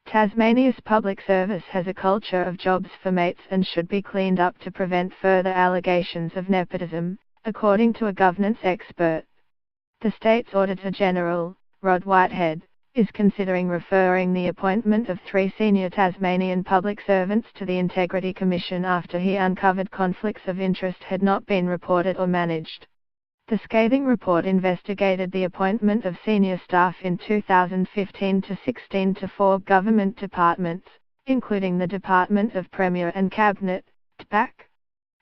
Tasmania's public service has a culture of jobs for mates and should be cleaned up to prevent further allegations of nepotism, according to a governance expert. The state's Auditor General, Rod Whitehead, is considering referring the appointment of 3 senior Tasmanian public servants to the Integrity Commission after he uncovered conflicts of interest had not been reported or managed. The scathing report investigated the appointment of senior staff in 2015-16 to 4 government departments, including the Department of Premier and Cabinet, DPAC.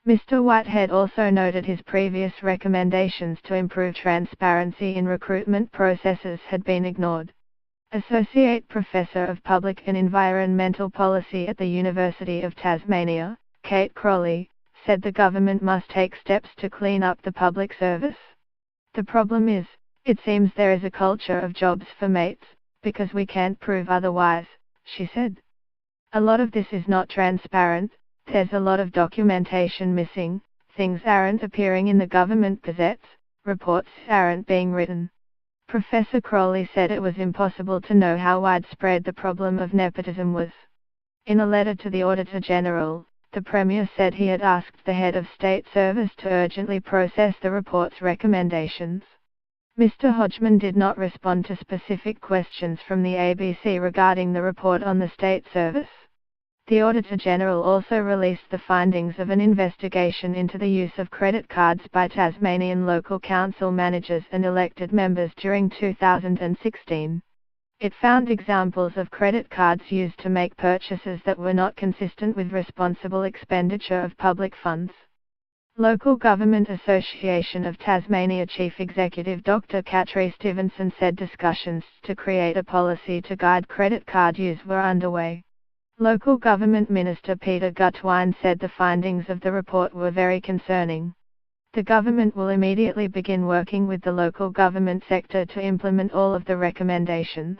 Mr. Whitehead also noted his previous recommendations to improve transparency in recruitment processes had been ignored. Associate Professor of Public and Environmental Policy at the University of Tasmania, Kate Crowley, said the government must take steps to clean up the public service. The problem is, it seems there is a culture of jobs for mates, because we can't prove otherwise, she said. A lot of this is not transparent, there's a lot of documentation missing, things aren't appearing in the government gazettes, reports aren't being written. Professor Crowley said it was impossible to know how widespread the problem of nepotism was. In a letter to the Auditor General, the Premier said he had asked the head of State Service to urgently process the report's recommendations. Mr. Hodgman did not respond to specific questions from the ABC regarding the report on the State Service. The Auditor General also released the findings of an investigation into the use of credit cards by Tasmanian local council managers and elected members during 2016. It found examples of credit cards used to make purchases that were not consistent with responsible expenditure of public funds. Local Government Association of Tasmania Chief Executive Dr. Katri Stevenson said discussions to create a policy to guide credit card use were underway. Local Government Minister Peter Gutwein said the findings of the report were very concerning. The government will immediately begin working with the local government sector to implement all of the recommendations.